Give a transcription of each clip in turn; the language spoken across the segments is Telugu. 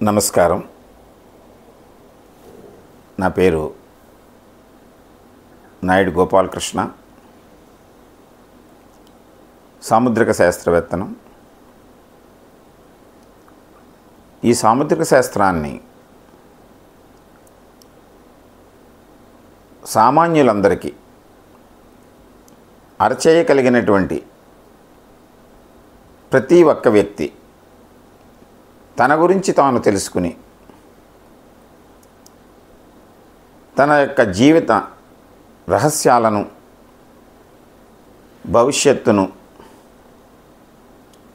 నమస్కారం. నా పేరు నాయుడు గోపాలకృష్ణ. సాముద్రిక శాస్త్రవేత్తను. ఈ సాముద్రిక శాస్త్రాన్ని సామాన్యులందరికీ అరచేయగలిగినటువంటి ప్రతి ఒక్క వ్యక్తి తన గురించి తాను తెలుసుకుని తన యొక్క జీవిత రహస్యాలను, భవిష్యత్తును,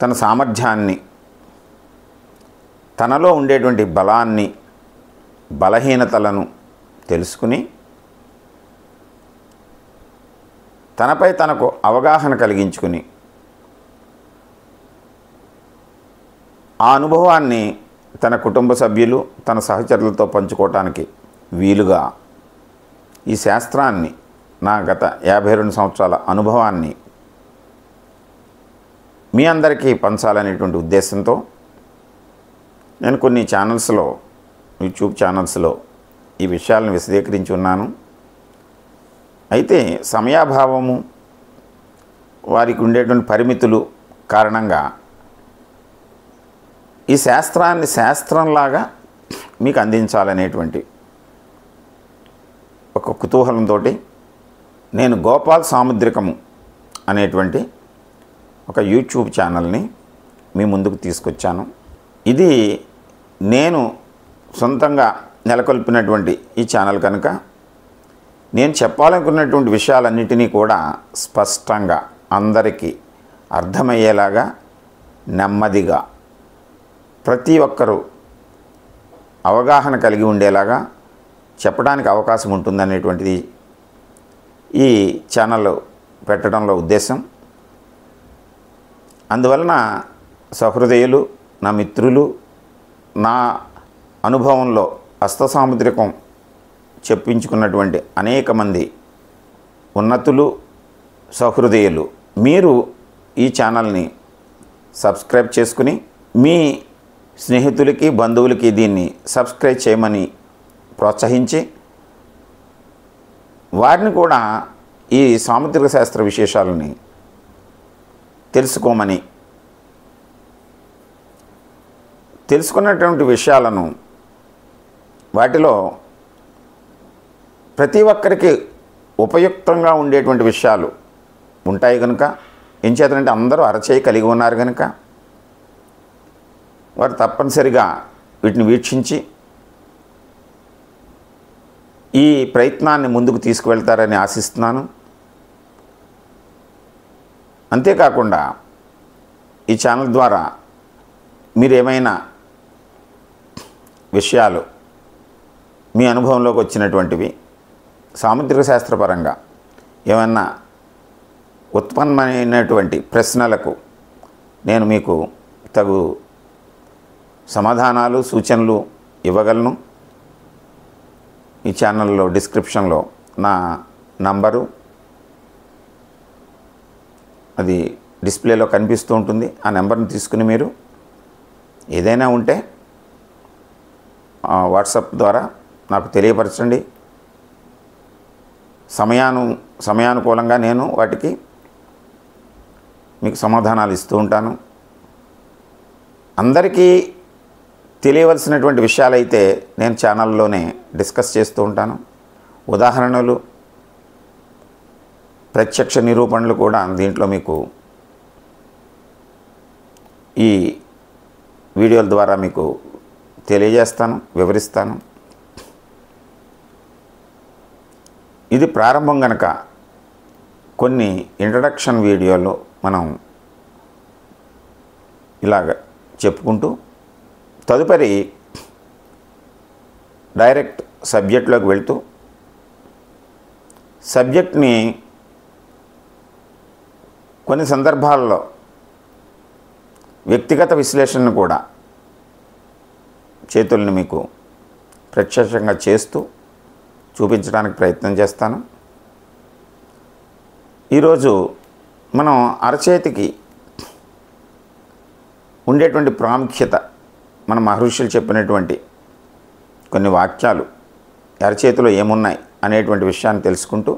తన సామర్థ్యాన్ని, తనలో ఉండేటువంటి బలాన్ని, బలహీనతలను తెలుసుకుని తనపై తనకు అవగాహన కలిగించుకుని ఆ అనుభవాన్ని తన కుటుంబ సభ్యులు, తన సహచరులతో పంచుకోవటానికి వీలుగా ఈ శాస్త్రాన్ని, నా గత 52 సంవత్సరాల అనుభవాన్ని మీ అందరికీ పంచాలనేటువంటి ఉద్దేశంతో నేను కొన్ని ఛానల్స్లో, యూట్యూబ్ ఛానల్స్లో ఈ విషయాలను విశదీకరించి ఉన్నాను. అయితే సమయాభావము, వారికి ఉండేటువంటి పరిమితులు కారణంగా ఈ శాస్త్రాన్ని శాస్త్రంలాగా మీకు అందించాలనేటువంటి ఒక కుతూహలంతో నేను గోపాల్ సాముద్రికము అనేటువంటి ఒక యూట్యూబ్ ఛానల్ని మీ ముందుకు తీసుకొచ్చాను. ఇది నేను సొంతంగా నెలకొల్పినటువంటి ఈ ఛానల్ కనుక నేను చెప్పాలనుకున్నటువంటి విషయాలన్నిటినీ కూడా స్పష్టంగా అందరికీ అర్థమయ్యేలాగా, నెమ్మదిగా, ప్రతి ఒక్కరూ అవగాహన కలిగి ఉండేలాగా చెప్పడానికి అవకాశం ఉంటుందనేటువంటిది ఈ ఛానల్ పెట్టడంలో ఉద్దేశం. అందువలన సహృదయులు, నా మిత్రులు, నా అనుభవంలో హస్తసాముద్రికం చెప్పించుకున్నటువంటి అనేక మంది ఉన్నతులు, సహృదయులు, మీరు ఈ ఛానల్ని సబ్స్క్రైబ్ చేసుకుని మీ స్నేహితులకి, బంధువులకి దీన్ని సబ్స్క్రైబ్ చేయమని ప్రోత్సహించి వారిని కూడా ఈ సాముద్రిక శాస్త్ర విశేషాలని తెలుసుకోమని, తెలుసుకున్నటువంటి విషయాలను వాటిలో ప్రతి ఒక్కరికి ఉపయుక్తంగా ఉండేటువంటి విషయాలు ఉంటాయి కనుక, ఏం చేతనంటే అందరూ అరచేయి కలిగి ఉన్నారు కనుక వారు తప్పనిసరిగా వీటిని వీక్షించి ఈ ప్రయత్నాన్ని ముందుకు తీసుకువెళ్తారని ఆశిస్తున్నాను. అంతేకాకుండా ఈ ఛానల్ ద్వారా మీరేమైనా విషయాలు మీ అనుభవంలోకి వచ్చినటువంటివి సాముద్రిక శాస్త్రపరంగా ఏమన్నా ఉత్పన్నమైనటువంటి ప్రశ్నలకు నేను మీకు తగు సమాధానాలు, సూచనలు ఇవ్వగలను. ఈ ఛానల్లో డిస్క్రిప్షన్లో నా నంబరు అది డిస్ప్లేలో కనిపిస్తూ ఉంటుంది. ఆ నెంబర్ని తీసుకుని మీరు ఏదైనా ఉంటే వాట్సాప్ ద్వారా నాకు తెలియపరచండి. సమయానుకూలంగా నేను వాటికి మీకు సమాధానాలు ఇస్తూ ఉంటాను. అందరికీ తెలియవలసినటువంటి విషయాలైతే నేను ఛానల్లోనే డిస్కస్ చేస్తూ ఉంటాను. ఉదాహరణలు, ప్రత్యక్ష నిరూపణలు కూడా దీంట్లో మీకు ఈ వీడియోల ద్వారా మీకు తెలియజేస్తాను, వివరిస్తాను. ఇది ప్రారంభం కనుక కొన్ని ఇంట్రడక్షన్ వీడియోలు మనం ఇలాగ చెప్పుకుంటూ తదుపరి డైరెక్ట్ సబ్జెక్ట్లోకి వెళ్తూ సబ్జెక్ట్ని కొన్ని సందర్భాల్లో వ్యక్తిగత విశ్లేషణను కూడా చేతుల్ని మీకు ప్రత్యక్షంగా చేస్తూ చూపించడానికి ప్రయత్నం చేస్తాను. ఈరోజు మనం అరచేతికి ఉండేటువంటి ప్రాముఖ్యత మన మహర్షులు చెప్పినటువంటి కొన్ని వాక్యాలు అరచేతిలో ఏమున్నాయి అనేటువంటి విషయాన్ని తెలుసుకుంటూ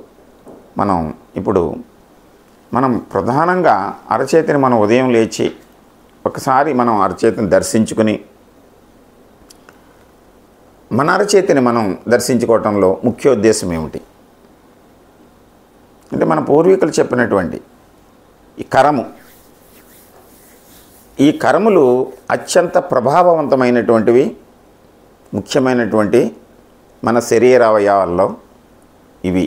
మనం ప్రధానంగా అరచేతిని మనం ఉదయం లేచి ఒకసారి మనం అరచేతిని దర్శించుకుని మన అరచేతిని మనం దర్శించుకోవటంలో ముఖ్య ఉద్దేశం ఏమిటి అంటే మన పూర్వీకులు చెప్పినటువంటి ఈ కరములు అత్యంత ప్రభావవంతమైనటువంటివి, ముఖ్యమైనటువంటి మన శరీర అవయవాల్లో ఇవి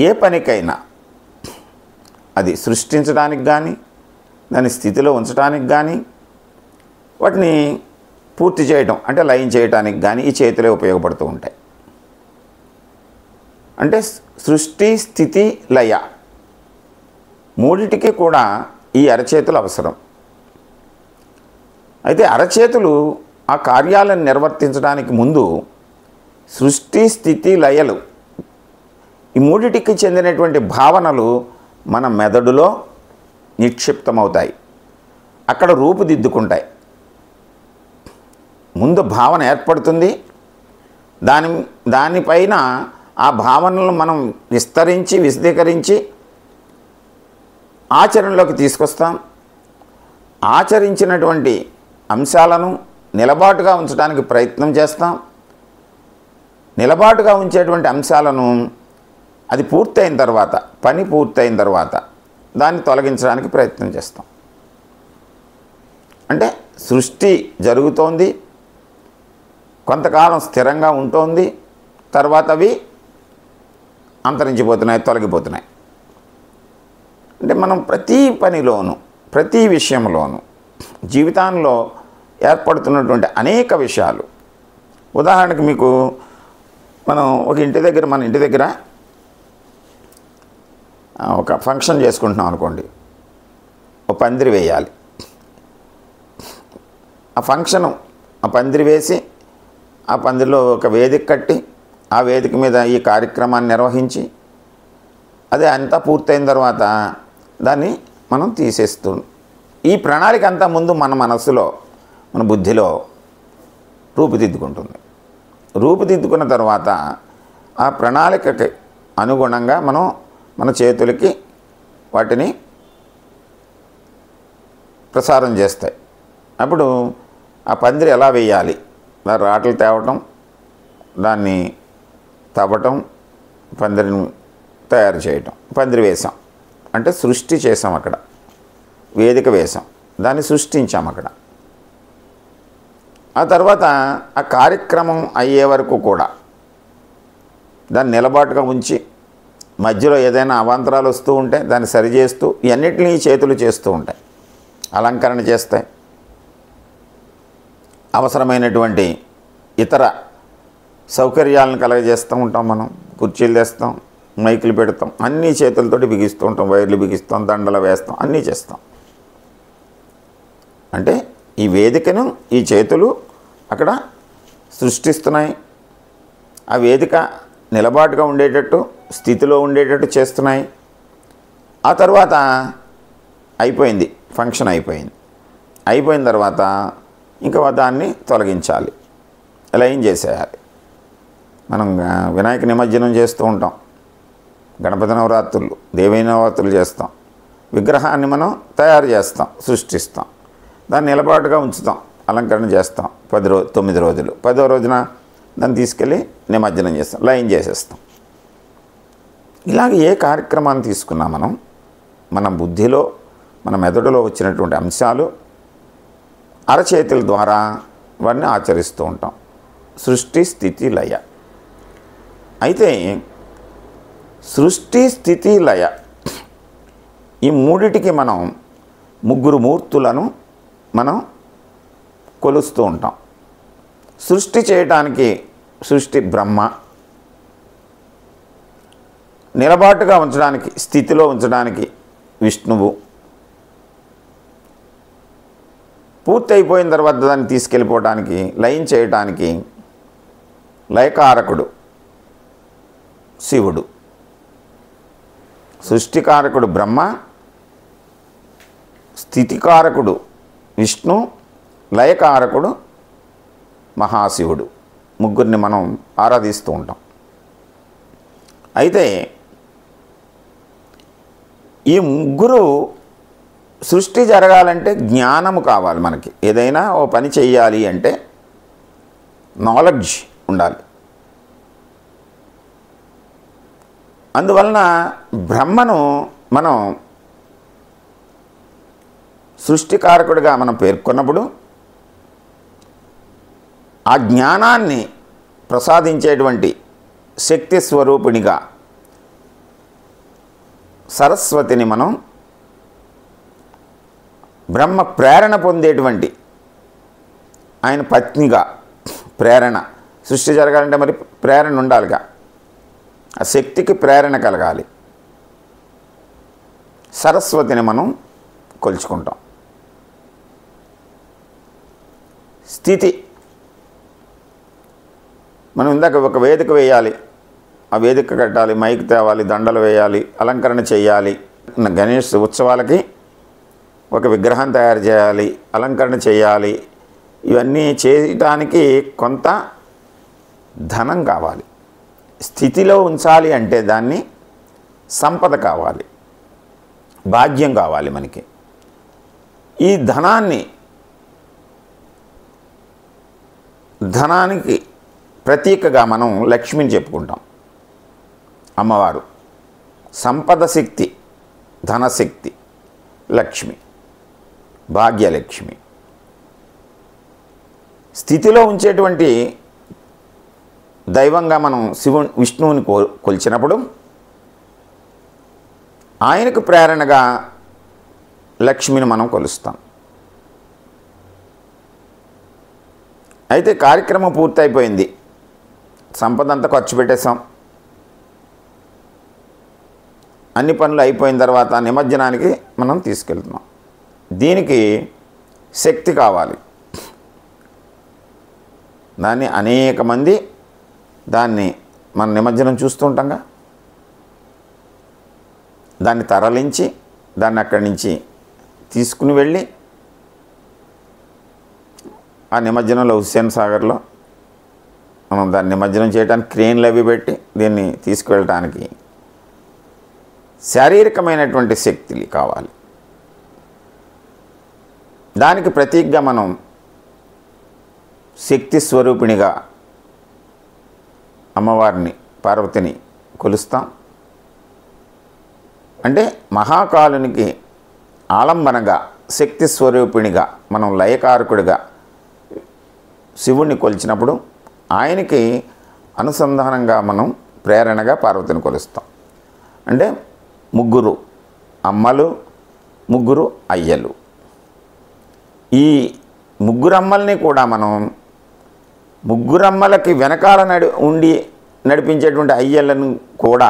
ఏ పనికైనా అది సృష్టించడానికి కానీ దాని స్థితిలో ఉంచడానికి కానీ వాటిని పూర్తి చేయడం అంటే లయం చేయడానికి కానీ ఈ చేతులే ఉపయోగపడుతూ ఉంటాయి. అంటే సృష్టి, స్థితి, లయ మూడిటికి కూడా ఈ అరచేతులు అవసరం. అయితే అరచేతులు ఆ కార్యాలను నిర్వర్తించడానికి ముందు సృష్టి, స్థితి, లయలు ఈ మూడిటికి చెందినటువంటి భావనలు మన మెదడులో నిక్షిప్తమవుతాయి, అక్కడ రూపుదిద్దుకుంటాయి. ముందు భావన ఏర్పడుతుంది, దానిపైన ఆ భావనలను మనం విస్తరించి విశదీకరించి ఆచరణలోకి తీసుకొస్తాం. ఆచరించినటువంటి అంశాలను నిలబాటుగా ఉంచడానికి ప్రయత్నం చేస్తాం. నిలబాటుగా ఉంచేటువంటి అంశాలను అది పూర్తయిన తర్వాత, పని పూర్తయిన తర్వాత దాన్ని తొలగించడానికి ప్రయత్నం చేస్తాం. అంటే సృష్టి జరుగుతోంది, కొంతకాలం స్థిరంగా ఉంటుంది, తర్వాత అవి అంతరించిపోతున్నాయి, తొలగిపోతున్నాయి. అంటే మనం ప్రతి పనిలోనూ, ప్రతి విషయంలోనూ జీవితంలో ఏర్పడుతున్నటువంటి అనేక విషయాలు, ఉదాహరణకు మీకు మన ఇంటి దగ్గర ఒక ఫంక్షన్ చేసుకుంటున్నాం అనుకోండి, ఒక పందిరి వేయాలి. ఆ పందిరి వేసి ఆ పందిరిలో ఒక వేదిక కట్టి ఆ వేదిక మీద ఈ కార్యక్రమాన్ని నిర్వహించి అదే అంతా పూర్తయిన తర్వాత దాన్ని మనం తీసేస్తూ ఈ ప్రణాళిక అంతా ముందు మన మనస్సులో, మన బుద్ధిలో రూపుదిద్దుకుంటుంది. రూపుదిద్దుకున్న తర్వాత ఆ ప్రణాళికకి అనుగుణంగా మనం మన చేతులకి వాటిని ప్రసారం చేస్తాయి. అప్పుడు ఆ పందిరి ఎలా వేయాలి, రాటలు తేవటం, దాన్ని తవ్వటం, పందిరిని తయారు చేయటం. పందిరి వేసాం అంటే సృష్టి చేసాం, అక్కడ వేదిక వేసాం, దాన్ని సృష్టించాం అక్కడ. ఆ తర్వాత ఆ కార్యక్రమం అయ్యే వరకు కూడా దాన్ని నిలబాటుగా ఉంచి మధ్యలో ఏదైనా అవాంతరాలు వస్తూ ఉంటే దాన్ని సరిచేస్తూ ఇవన్నిటినీ చేతులు చేస్తూ ఉంటాయి, అలంకరణ చేస్తాయి. అవసరమైనటువంటి ఇతర సౌకర్యాలను కలగజేస్తూ ఉంటాం. మనం కుర్చీలు తెస్తాం, మైకులు పెడతాం, అన్నీ చేతులతోటి బిగిస్తూ ఉంటాం, వైర్లు బిగిస్తాం, దండలు వేస్తాం, అన్నీ చేస్తాం. అంటే ఈ వేదికను ఈ చేతులు అక్కడ సృష్టిస్తున్నాయి. ఆ వేదిక నిలబాటుగా ఉండేటట్టు, స్థితిలో ఉండేటట్టు చేస్తున్నాయి. ఆ తర్వాత అయిపోయింది, ఫంక్షన్ అయిపోయిన తర్వాత ఇంకా దాన్ని తొలగించాలి, లయం చేసేయాలి. మనం వినాయక నిమజ్జనం చేస్తూ ఉంటాం, గణపతి నవరాత్రులు, దేవీ నవరాత్రులు చేస్తాం. విగ్రహాన్ని మనం తయారు చేస్తాం, సృష్టిస్తాం, దాన్ని నిలబాటుగా ఉంచుతాం, అలంకరణ చేస్తాం. 9 రోజులు. 10వ రోజున దాన్ని తీసుకెళ్ళి నిమజ్జనం చేస్తాం, లయం చేసేస్తాం. ఇలాగ ఏ కార్యక్రమాన్ని తీసుకున్నా మన బుద్ధిలో, మన మెదడులో వచ్చినటువంటి అంశాలు అరచేతుల ద్వారా వాటిని ఆచరిస్తూ ఉంటాం. సృష్టి, స్థితి, లయ. అయితే సృష్టి, స్థితి, లయ ఈ మూడిటికి మనం 3 మూర్తులను మనం కొలుస్తూ ఉంటాం. సృష్టి చేయడానికి సృష్టి బ్రహ్మ, నిలబాటుగా ఉంచడానికి, స్థితిలో ఉంచడానికి విష్ణువు, పూర్తి అయిపోయిన తర్వాత దాన్ని తీసుకెళ్ళిపోవడానికి, లయం చేయడానికి లయకారకుడు శివుడు. సృష్టికారకుడు బ్రహ్మ, స్థితికారకుడు విష్ణు, లయకారకుడు మహాశివుడు. ముగ్గురిని మనం ఆరాధిస్తూ ఉంటాం. అయితే ఈ ముగ్గురు సృష్టి జరగాలంటే జ్ఞానము కావాలి. మనకి ఏదైనా ఓ పని చేయాలి అంటే నాలెడ్జ్ ఉండాలి. అందువలన బ్రహ్మను మనం సృష్టికారకుడిగా మనం పేర్కొన్నప్పుడు ఆ జ్ఞానాన్ని ప్రసాదించేటువంటి శక్తి స్వరూపిణిగా సరస్వతిని మనం బ్రహ్మ ప్రేరణ పొందేటువంటి ఆయన పత్నిగా ప్రేరణ. సృష్టి జరగాలంటే మరి ప్రేరణ ఉండాలిగా, ఆ శక్తికి ప్రేరణ కలగాలి. సరస్వతిని మనం కొలుచుకుంటాం. స్థితి, మనం ఇందాక ఒక వేదిక వేయాలి, ఆ వేదిక కట్టాలి, మైక్ తేవాలి, దండలు వేయాలి, అలంకరణ చేయాలి. గణేష్ ఉత్సవాలకి ఒక విగ్రహం తయారు చేయాలి, అలంకరణ చేయాలి. ఇవన్నీ చేయటానికి కొంత ధనం కావాలి. స్థితిలో ఉంచాలి అంటే దాన్ని సంపద కావాలి, భాగ్యం కావాలి మనకి. ఈ ధనానికి ప్రతీకగా మనం లక్ష్మిని చెప్పుకుంటాం. అమ్మవారు సంపద శక్తి, ధనశక్తి, లక్ష్మి, భాగ్యలక్ష్మి. స్థితిలో ఉంచేటువంటి దైవంగా మనం విష్ణువుని కొలిచినప్పుడు ఆయనకు ప్రేరణగా లక్ష్మిని మనం కొలుస్తాం. అయితే కార్యక్రమం పూర్తయిపోయింది, సంపద అంతా ఖర్చు పెట్టేశాం, అన్ని పనులు అయిపోయిన తర్వాత నిమజ్జనానికి మనం తీసుకెళ్తున్నాం. దీనికి శక్తి కావాలి. దాన్ని అనేక మంది దాన్ని మనం నిమజ్జనం చూస్తుంటాంగా, దాన్ని తరలించి దాన్ని అక్కడి నుంచి తీసుకుని వెళ్ళి ఆ నిమజ్జనంలో హుస్సేన్ సాగర్లో మనం దాన్ని నిమజ్జనం చేయడానికి క్రేన్లు అవి పెట్టి దీన్ని తీసుకువెళ్ళటానికి శారీరకమైనటువంటి శక్తులు కావాలి. దానికి ప్రతీకగా మనం శక్తి స్వరూపిణిగా అమ్మవారిని, పార్వతిని కొలుస్తాం. అంటే మహాకాలునికి ఆలంబనగా శక్తి స్వరూపిణిగా మనం లయకారకుడిగా శివుణ్ణి కొలిచినప్పుడు ఆయనకి అనుసంధానంగా మనం ప్రేరణగా పార్వతిని కొలుస్తాం. అంటే ముగ్గురు అమ్మలు, ముగ్గురు అయ్యలు. ఈ ముగ్గురమ్మల్ని కూడా మనం ముగ్గురమ్మలకి వెనకాల నడిపించేటువంటి అయ్యలను కూడా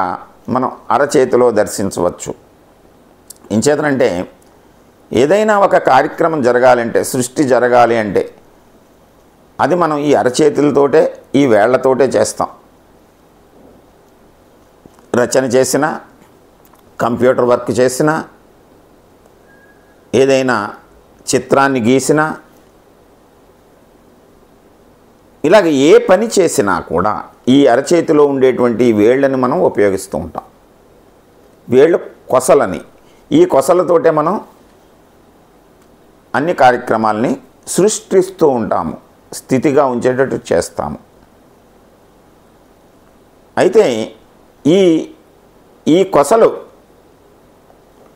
మనం అరచేతిలో దర్శించవచ్చు. ఇంచేతనంటే ఏదైనా ఒక కార్యక్రమం జరగాలంటే, సృష్టి జరగాలి అంటే అది మనం ఈ అరచేతులతోటే, ఈ వేళ్లతోటే చేస్తాం. రచన చేసినా, కంప్యూటర్ వర్క్ చేసినా, ఏదైనా చిత్రాన్ని గీసినా, ఇలాగ ఏ పని చేసినా కూడా ఈ అరచేతిలో ఉండేటువంటి వేళ్ళని మనం ఉపయోగిస్తూ ఉంటాం. వేళ్ళు కొసలని, ఈ కొసలతోటే మనం అన్ని కార్యక్రమాలని సృష్టిస్తూ ఉంటాము, స్థితిగా ఉంచేటట్టు చేస్తాము. అయితే ఈ కొసలు,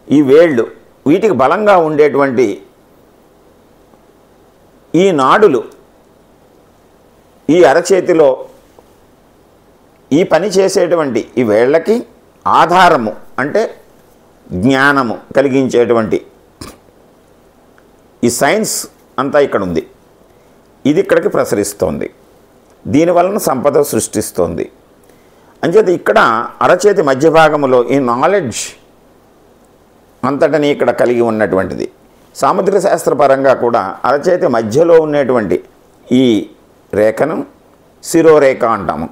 ఈ వేళ్ళు, వీటికి బలంగా ఉండేటువంటి ఈ నాడులు ఈ అరచేతిలో ఈ పని చేసేటువంటి ఈ వేళ్ళకి ఆధారము, అంటే జ్ఞానము కలిగించేటువంటి ఈ సైన్స్ అంతా ఇక్కడ ఉంది. ఇది ఇక్కడికి ప్రసరిస్తోంది, దీనివలన సంపద సృష్టిస్తోంది. అంచేత ఇక్కడ అరచేతి మధ్య భాగములో ఈ నాలెడ్జ్ అంతటని ఇక్కడ కలిగి ఉన్నటువంటిది. సాముద్రిక శాస్త్రపరంగా కూడా అరచేతి మధ్యలో ఉన్నటువంటి ఈ రేఖను శిరోరేఖ అంటాము,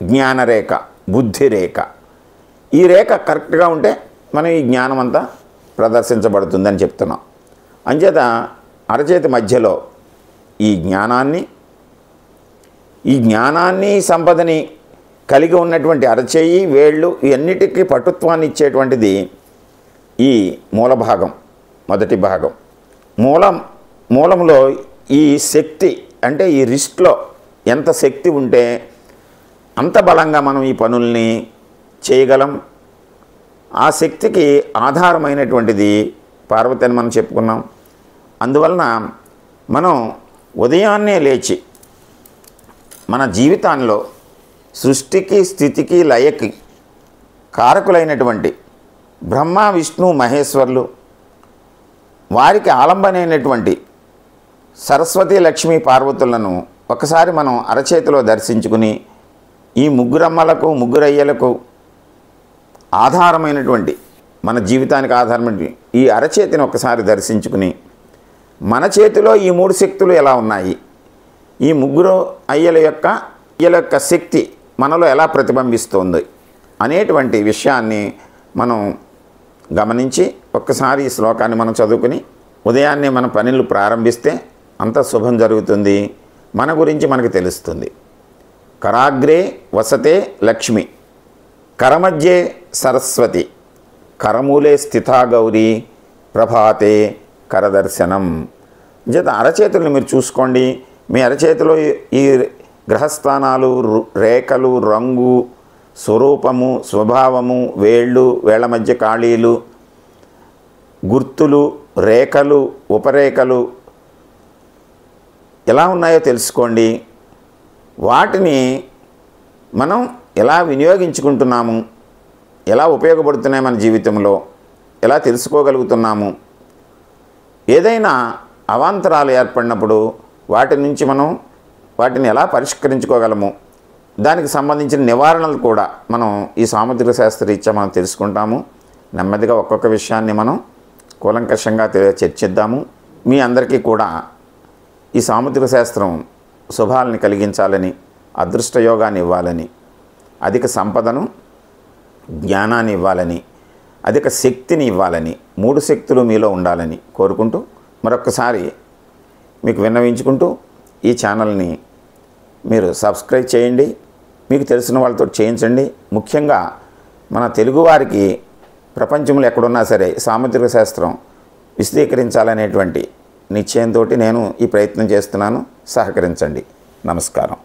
జ్ఞానరేఖ, బుద్ధిరేఖ. ఈ రేఖ కరెక్ట్గా ఉంటే మనం ఈ జ్ఞానం అంతా ప్రదర్శించబడుతుందని చెప్తున్నాం. అంచేత అరచేతి మధ్యలో ఈ జ్ఞానాన్ని సంపదని కలిగి ఉన్నటువంటి అరచేయి, వేళ్ళు ఇవన్నిటికీ పటుత్వాన్ని ఇచ్చేటువంటిది ఈ మూల భాగం, మొదటి భాగం. మూలంలో ఈ శక్తి అంటే ఈ రిస్ట్లో ఎంత శక్తి ఉంటే అంత బలంగా మనం ఈ పనుల్ని చేయగలం. ఆ శక్తికి ఆధారమైనటువంటిది పార్వతి అని మనం చెప్పుకున్నాం. అందువలన మనం ఉదయాన్నే లేచి మన జీవితాల్లో సృష్టికి, స్థితికి, లయకి కారకులైనటువంటి బ్రహ్మ, విష్ణు, మహేశ్వరులు, వారికి ఆలంబనైనటువంటి సరస్వతి, లక్ష్మీ, పార్వతులను ఒకసారి మనం అరచేతిలో దర్శించుకుని ఈ ముగ్గురమ్మలకు, ముగ్గురయ్యలకు ఆధారమైనటువంటి, మన జీవితానికి ఆధారమైన ఈ అరచేతిని ఒకసారి దర్శించుకుని మన చేతిలో ఈ మూడు శక్తులు ఎలా ఉన్నాయి, ఈ ముగ్గురు అయ్యల యొక్క శక్తి మనలో ఎలా ప్రతిబింబిస్తుంది అనేటువంటి విషయాన్ని మనం గమనించి ఒక్కసారి ఈ శ్లోకాన్ని మనం చదువుకుని ఉదయాన్నే మన పనులు ప్రారంభిస్తే అంత శుభం జరుగుతుంది. మన గురించి మనకు తెలుస్తుంది. కరాగ్రే వసతే లక్ష్మి, కరమధ్యే సరస్వతి, కరమూలే స్థితా గౌరీ, ప్రభాతే కరదర్శనం. చేత అరచేతులను మీరు చూసుకోండి. మీ అరచేతిలో ఈ గ్రహస్థానాలు, రేఖలు, రంగు, స్వరూపము, స్వభావము, వేళ్ల మధ్య ఖాళీలు, గుర్తులు, రేఖలు, ఉపరేఖలు ఎలా ఉన్నాయో తెలుసుకోండి. వాటిని మనం ఎలా వినియోగించుకుంటున్నాము, ఎలా ఉపయోగపడుతున్నాయి మన జీవితంలో, ఎలా తెలుసుకోగలుగుతున్నాము, ఏదైనా అవాంతరాలు ఏర్పడినప్పుడు వాటి నుంచి మనం వాటిని ఎలా పరిష్కరించుకోగలము, దానికి సంబంధించిన నివారణలు కూడా మనం ఈ సాముద్రిక శాస్త్రరీత్యా మనం తెలుసుకుంటాము. నెమ్మదిగా ఒక్కొక్క విషయాన్ని మనం కూలంకషంగా చర్చిద్దాము. మీ అందరికీ కూడా ఈ సాముద్రిక శాస్త్రం శుభాలని కలిగించాలని, అదృష్టయోగాన్ని ఇవ్వాలని, అధిక సంపదను, జ్ఞానాన్ని ఇవ్వాలని, అధిక శక్తిని ఇవ్వాలని, మూడు శక్తులు మీలో ఉండాలని కోరుకుంటూ మరొకసారి మీకు విన్నవించుకుంటూ ఈ ఛానల్ని మీరు సబ్స్క్రైబ్ చేయండి. మీకు తెలిసిన వాళ్ళతో చేయించండి. ముఖ్యంగా మన తెలుగువారికి ప్రపంచంలో ఎక్కడున్నా సరే సాముద్రిక శాస్త్రం విశదీకరించాలనేటువంటి నిశ్చయంతో నేను ఈ ప్రయత్నం చేస్తున్నాను. సహకరించండి. నమస్కారం.